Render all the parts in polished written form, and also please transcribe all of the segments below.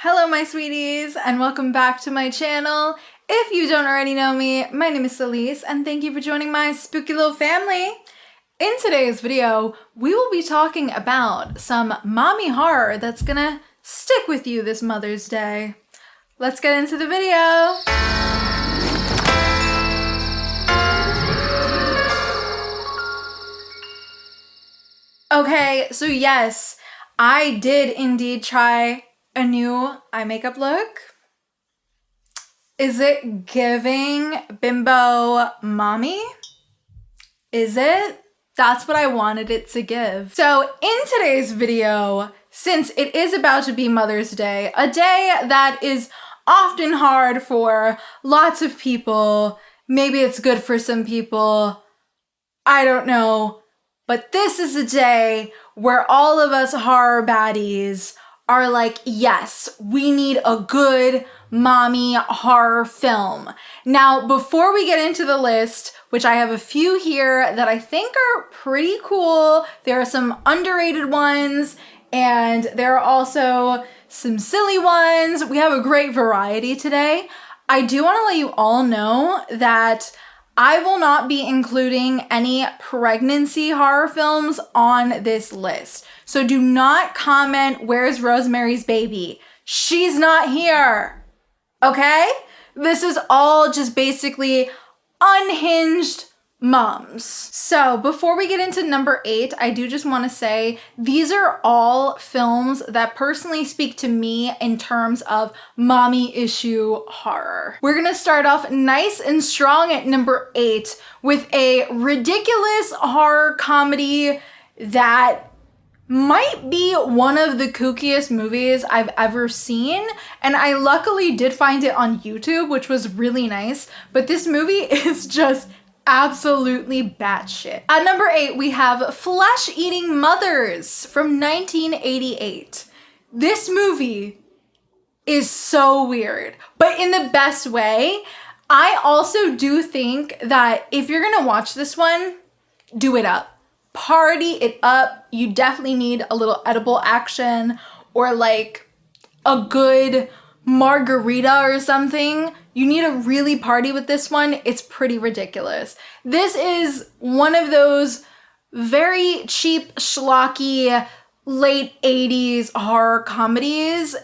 Hello my sweeties and welcome back to my channel. If you don't already know me, my name is Celise and thank you for joining my spooky little family. In today's video, we will be talking about some mommy horror that's gonna stick with you this Mother's Day. Let's get into the video. Okay, so yes, I did indeed try a new eye makeup look. Is it giving bimbo mommy? Is it? That's what I wanted it to give. So in today's video, since it is about to be Mother's Day, a day that is often hard for lots of people, maybe it's good for some people, I don't know, but this is a day where all of us horror baddies are like, yes, we need a good mommy horror film. Now, before we get into the list, which I have a few here that I think are pretty cool, there are some underrated ones, and there are also some silly ones. We have a great variety today. I do want to let you all know that I will not be including any pregnancy horror films on this list. So do not comment, "Where's Rosemary's Baby?" She's not here, okay? This is all just basically unhinged moms. So before we get into number 8, I do just want to say these are all films that personally speak to me in terms of mommy issue horror. We're gonna start off nice and strong at number 8 with a ridiculous horror comedy that might be one of the kookiest movies I've ever seen, and I luckily did find it on YouTube, which was really nice, but this movie is just absolutely batshit. At number 8, we have Flesh-Eating Mothers from 1988. This movie is so weird, but in the best way. I also do think that if you're gonna watch this one, do it up. Party it up. You definitely need a little edible action or like a good margarita or something. You need to really party with this one. It's pretty ridiculous. This is one of those very cheap, schlocky, late 80s horror comedies.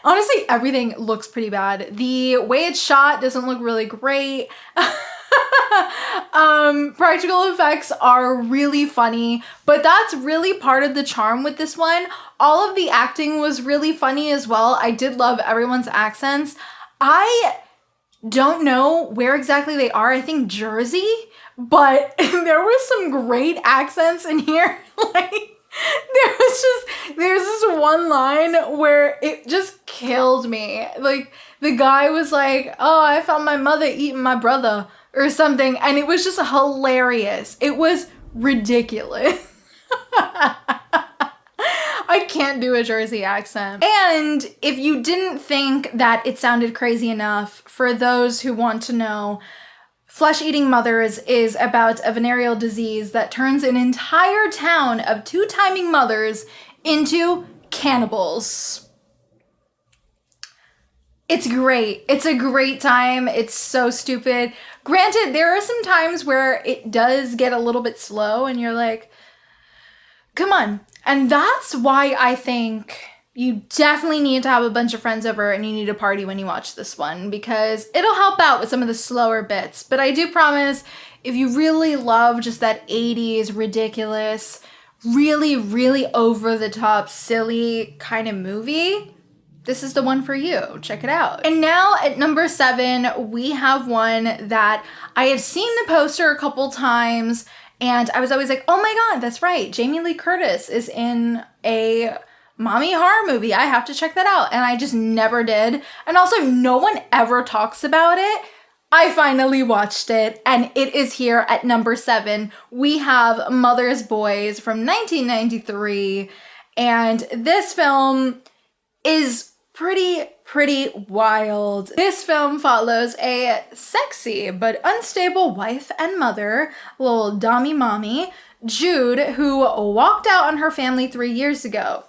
Honestly, everything looks pretty bad. The way it's shot doesn't look really great. Practical effects are really funny, but that's really part of the charm with this one. All of the acting was really funny as well. I did love everyone's accents. I don't know where exactly they are. I think Jersey, but there was some great accents in here. Like, there's this one line where it just killed me. Like, the guy was like, "Oh, I found my mother eating my brother," or something, and it was just hilarious. It was ridiculous. I can't do a Jersey accent. And if you didn't think that it sounded crazy enough, for those who want to know, Flesh-Eating Mothers is about a venereal disease that turns an entire town of two-timing mothers into cannibals. It's great. It's a great time. It's so stupid. Granted, there are some times where it does get a little bit slow and you're like, come on. And that's why I think you definitely need to have a bunch of friends over and you need to party when you watch this one, because it'll help out with some of the slower bits. But I do promise, if you really love just that 80s ridiculous, really, really over the top, silly kind of movie, this is the one for you. Check it out. And now at number 7, we have one that I have seen the poster a couple times and I was always like, oh my God, that's right. Jamie Lee Curtis is in a mommy horror movie. I have to check that out. And I just never did. And also no one ever talks about it. I finally watched it and it is here at number 7. We have Mother's Boys from 1993. And this film is pretty wild. This film follows a sexy but unstable wife and mother, little Dommy Mommy, Jude, who walked out on her family 3 years ago.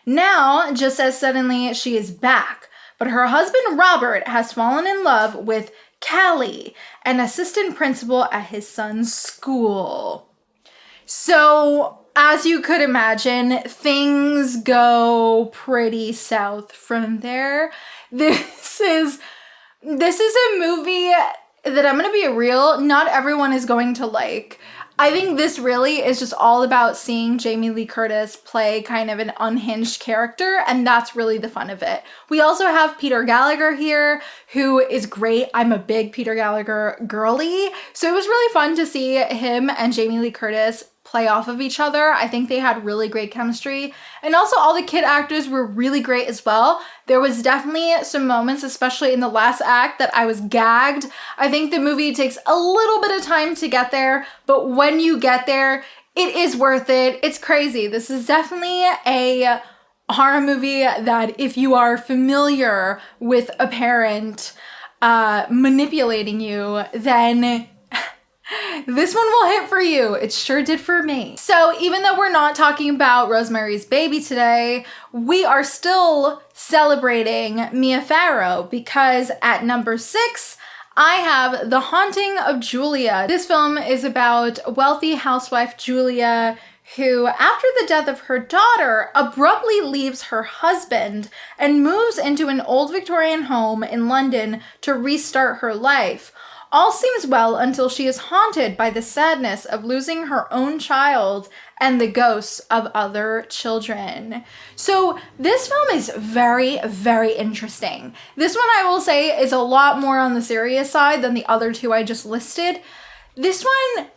Now, just as suddenly, she is back. But her husband, Robert, has fallen in love with Callie, an assistant principal at his son's school. So, as you could imagine, things go pretty south from there. This is a movie that I'm going to be real, not everyone is going to like. I think this really is just all about seeing Jamie Lee Curtis play kind of an unhinged character, and that's really the fun of it. We also have Peter Gallagher here, who is great. I'm a big Peter Gallagher girly, so it was really fun to see him and Jamie Lee Curtis play off of each other. I think they had really great chemistry. And also all the kid actors were really great as well. There was definitely some moments, especially in the last act, that I was gagged. I think the movie takes a little bit of time to get there, but when you get there, it is worth it. It's crazy. This is definitely a horror movie that if you are familiar with a parent manipulating you, then this one will hit for you. It sure did for me. So even though we're not talking about Rosemary's Baby today, we are still celebrating Mia Farrow because at number 6, I have The Haunting of Julia. This film is about wealthy housewife Julia who, after the death of her daughter, abruptly leaves her husband and moves into an old Victorian home in London to restart her life. All seems well until she is haunted by the sadness of losing her own child and the ghosts of other children. So this film is very, very interesting. This one, I will say, is a lot more on the serious side than the other two I just listed. This one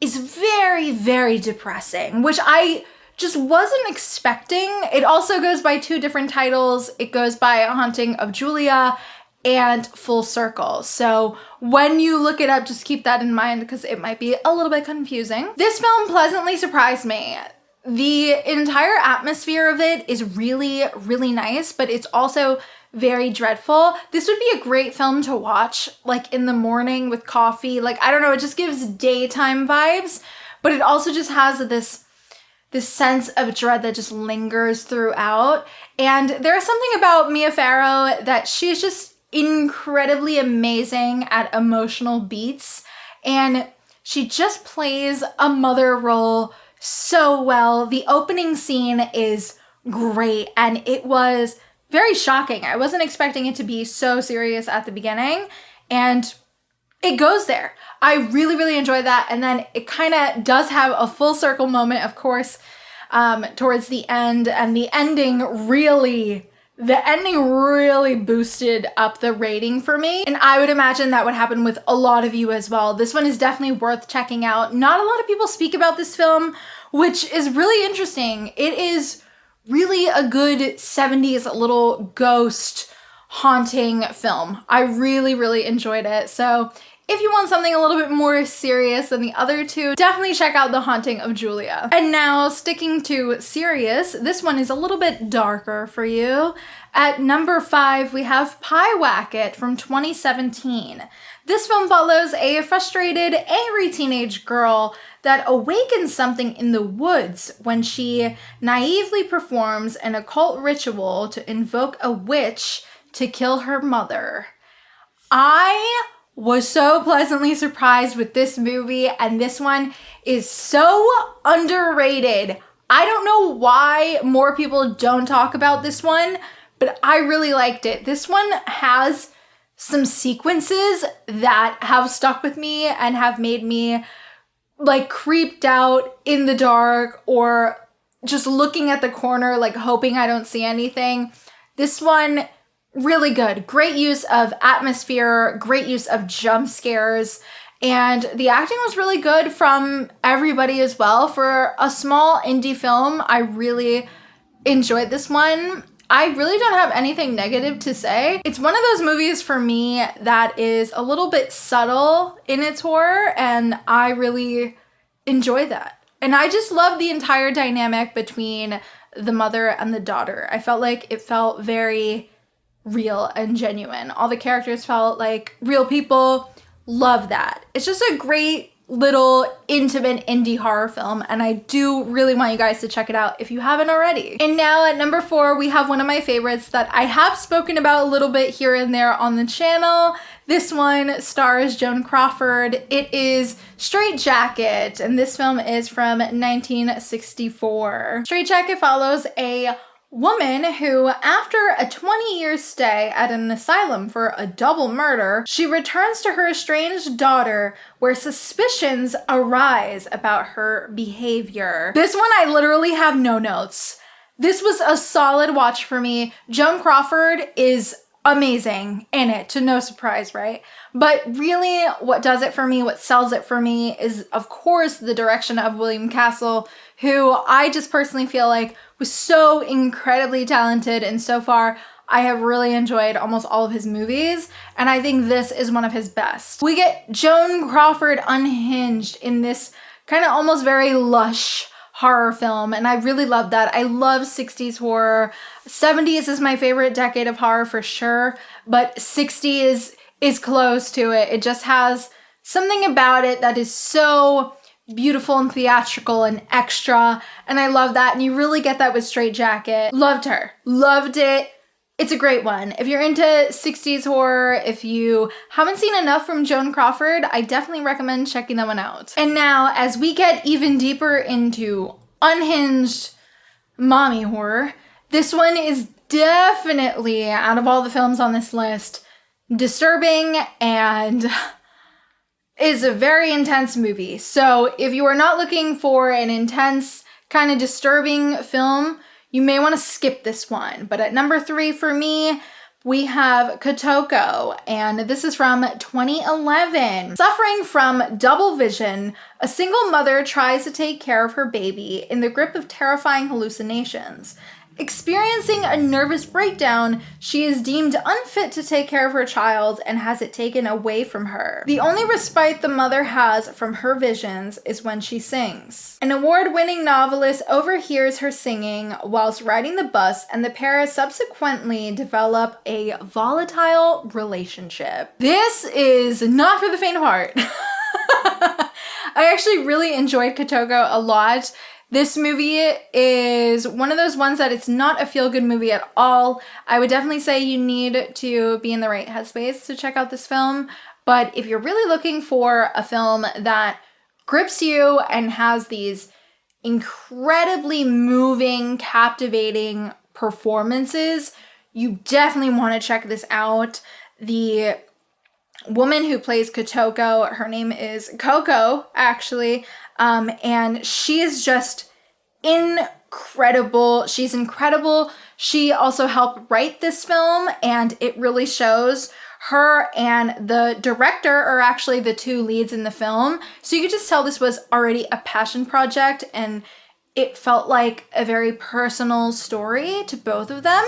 is very, very depressing, which I just wasn't expecting. It also goes by 2 different titles. It goes by Haunting of Julia and Full Circle. So when you look it up, just keep that in mind because it might be a little bit confusing. This film pleasantly surprised me. The entire atmosphere of it is really, really nice, but it's also very dreadful. This would be a great film to watch like in the morning with coffee. Like, I don't know, it just gives daytime vibes, but it also just has this sense of dread that just lingers throughout. And there's something about Mia Farrow that she's just incredibly amazing at emotional beats, and she just plays a mother role so well. The opening scene is great, and it was very shocking. I wasn't expecting it to be so serious at the beginning, and it goes there. I really, really enjoyed that, and then it kind of does have a full circle moment, of course, towards the end, and the ending really boosted up the rating for me. And I would imagine that would happen with a lot of you as well. This one is definitely worth checking out. Not a lot of people speak about this film, which is really interesting. It is really a good 70s little ghost haunting film. I really, really enjoyed it. So if you want something a little bit more serious than the other two, definitely check out The Haunting of Julia. And now, sticking to serious, this one is a little bit darker for you. At number 5, we have Piewacket from 2017. This film follows a frustrated, angry teenage girl that awakens something in the woods when she naively performs an occult ritual to invoke a witch to kill her mother. I was so pleasantly surprised with this movie, and this one is so underrated. I don't know why more people don't talk about this one, but I really liked it. This one has some sequences that have stuck with me and have made me like creeped out in the dark or just looking at the corner, like hoping I don't see anything. This one, really good. Great use of atmosphere, great use of jump scares, and the acting was really good from everybody as well. For a small indie film, I really enjoyed this one. I really don't have anything negative to say. It's one of those movies for me that is a little bit subtle in its horror, and I really enjoy that. And I just love the entire dynamic between the mother and the daughter. I felt like it felt very real and genuine. All the characters felt like real people. Love that. It's just a great little intimate indie horror film, and I do really want you guys to check it out if you haven't already. And now at number 4, we have one of my favorites that I have spoken about a little bit here and there on the channel. This one stars Joan Crawford. It is Straight Jacket, and this film is from 1964. Straight Jacket follows a woman who, after a 20-year stay at an asylum for a double murder, she returns to her estranged daughter where suspicions arise about her behavior. This one I literally have no notes. This was a solid watch for me. Joan Crawford is amazing in it, to no surprise, right? But really what does it for me, what sells it for me is, of course, the direction of William Castle, who I just personally feel like was so incredibly talented, and so far I have really enjoyed almost all of his movies, and I think this is one of his best. We get Joan Crawford unhinged in this kind of almost very lush horror film, and I really love that. I love 60s horror. 70s is my favorite decade of horror for sure, but 60s is close to it. It just has something about it that is so beautiful and theatrical and extra, and I love that, and you really get that with Straight Jacket. Loved her. Loved it. It's a great one. If you're into 60s horror, if you haven't seen enough from Joan Crawford, I definitely recommend checking that one out. And now, as we get even deeper into unhinged mommy horror, this one is definitely, out of all the films on this list, disturbing and is a very intense movie. So if you are not looking for an intense, kind of disturbing film, you may want to skip this one. But at number 3 for me, we have Koko, and this is from 2011. Suffering from double vision, a single mother tries to take care of her baby in the grip of terrifying hallucinations. Experiencing a nervous breakdown, she is deemed unfit to take care of her child and has it taken away from her. The only respite the mother has from her visions is when she sings. An award-winning novelist overhears her singing whilst riding the bus, and the pair subsequently develop a volatile relationship. This is not for the faint of heart. I actually really enjoyed Koko a lot. This movie is one of those ones that it's not a feel-good movie at all. I would definitely say you need to be in the right headspace to check out this film. But if you're really looking for a film that grips you and has these incredibly moving, captivating performances, you definitely want to check this out. The woman who plays Koko, her name is Koko, actually. And she is just incredible. She's incredible. She also helped write this film, and it really shows. Her and the director are actually the 2 leads in the film. So you could just tell this was already a passion project, and it felt like a very personal story to both of them.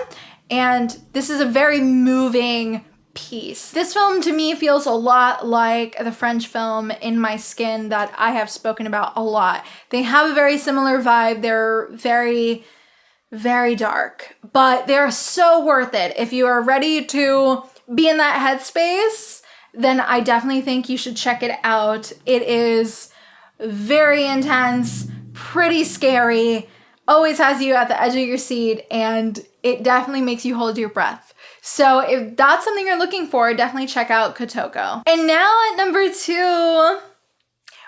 And this is a very moving piece. This film to me feels a lot like the French film In My Skin that I have spoken about a lot. They have a very similar vibe. They're very, very dark, but they're so worth it. If you are ready to be in that headspace, then I definitely think you should check it out. It is very intense, pretty scary, always has you at the edge of your seat, and it definitely makes you hold your breath. So if that's something you're looking for, definitely check out Koko. And now at number 2,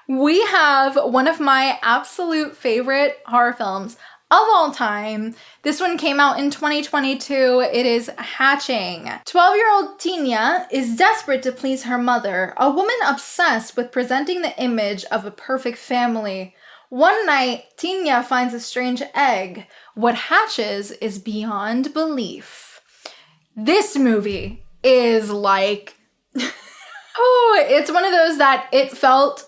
we have one of my absolute favorite horror films of all time. This one came out in 2022. It is Hatching. 12-year-old Tina is desperate to please her mother, a woman obsessed with presenting the image of a perfect family. One night, Tina finds a strange egg. What hatches is beyond belief. This movie is like, oh, it's one of those that it felt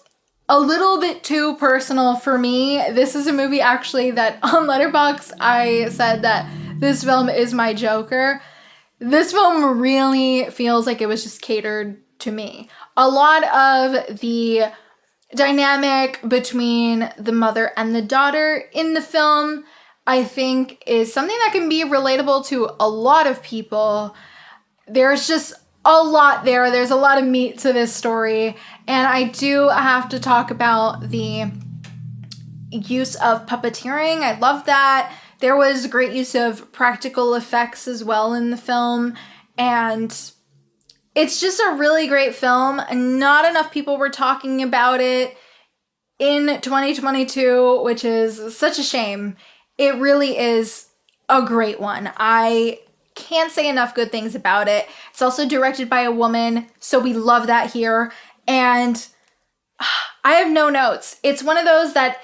a little bit too personal for me. This is a movie actually that on Letterboxd I said that this film is my Joker. This film really feels like it was just catered to me. A lot of the dynamic between the mother and the daughter in the film, I think, is something that can be relatable to a lot of people. There's just a lot there. There's a lot of meat to this story. And I do have to talk about the use of puppeteering. I love that. There was great use of practical effects as well in the film. And it's just a really great film. Not enough people were talking about it in 2022, which is such a shame. It really is a great one. I can't say enough good things about it. It's also directed by a woman, so we love that here. And I have no notes. It's one of those that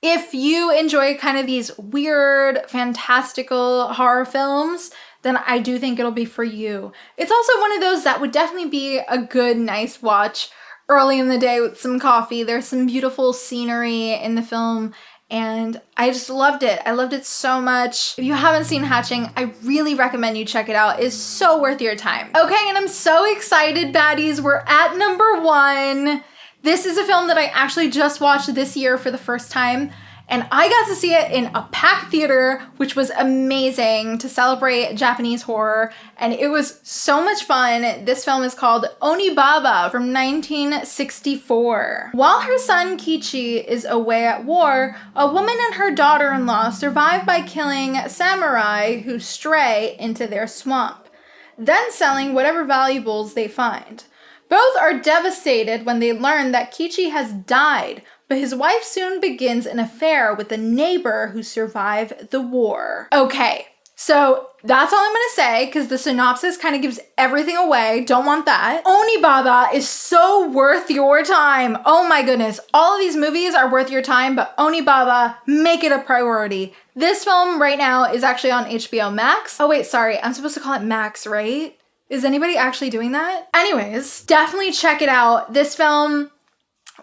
if you enjoy kind of these weird, fantastical horror films, then I do think it'll be for you. It's also one of those that would definitely be a good, nice watch early in the day with some coffee. There's some beautiful scenery in the film, and I just loved it. I loved it so much. If you haven't seen Hatching, I really recommend you check it out. It's so worth your time. Okay, and I'm so excited, baddies. We're at number 1. This is a film that I actually just watched this year for the first time, and I got to see it in a packed theater, which was amazing to celebrate Japanese horror, and it was so much fun. This film is called Oni Baba from 1964. While her son Kichi is away at war, a woman and her daughter-in-law survive by killing samurai who stray into their swamp, then selling whatever valuables they find. Both are devastated when they learn that Kichi has died, but his wife soon begins an affair with a neighbor who survived the war. Okay, so that's all I'm gonna say because the synopsis kind of gives everything away. Don't want that. Oni Baba is so worth your time. Oh my goodness, all of these movies are worth your time, but Oni Baba, make it a priority. This film right now is actually on HBO Max. Oh wait, sorry, I'm supposed to call it Max, right? Is anybody actually doing that? Anyways, definitely check it out. This film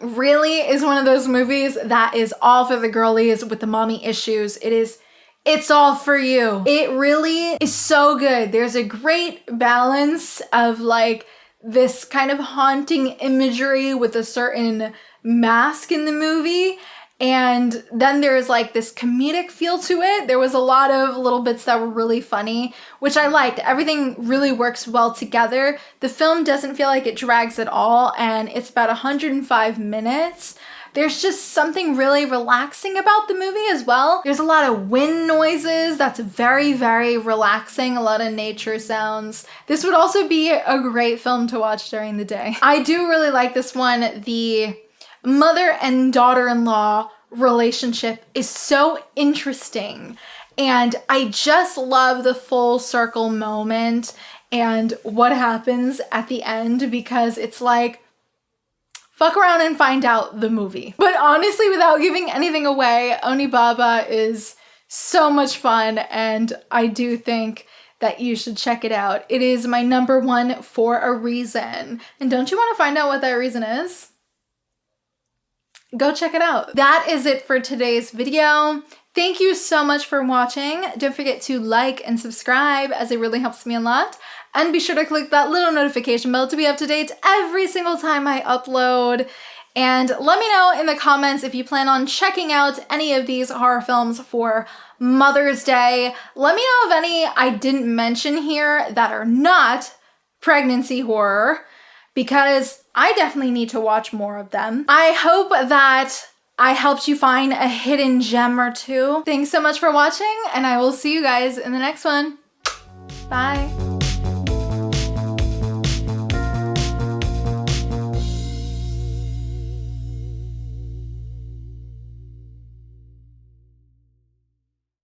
really is one of those movies that is all for the girlies with the mommy issues. It's all for you. It really is so good. There's a great balance of like this kind of haunting imagery with a certain mask in the movie. And then there's like this comedic feel to it. There was a lot of little bits that were really funny, which I liked. Everything really works well together. The film doesn't feel like it drags at all, and it's about 105 minutes. There's just something really relaxing about the movie as well. There's a lot of wind noises that's very, very relaxing, a lot of nature sounds. This would also be a great film to watch during the day. I do really like this one. The mother and daughter-in-law relationship is so interesting, and I just love the full circle moment and what happens at the end, because it's like, fuck around and find out the movie. But honestly, without giving anything away, Oni Baba is so much fun, and I do think that you should check it out. It is my number 1 for a reason. And don't you want to find out what that reason is? Go check it out. That is it for today's video. Thank you so much for watching. Don't forget to like and subscribe, as it really helps me a lot. And be sure to click that little notification bell to be up to date every single time I upload. And let me know in the comments if you plan on checking out any of these horror films for Mother's Day. Let me know of any I didn't mention here that are not pregnancy horror, because I definitely need to watch more of them. I hope that I helped you find a hidden gem or two. Thanks so much for watching, and I will see you guys in the next one. Bye.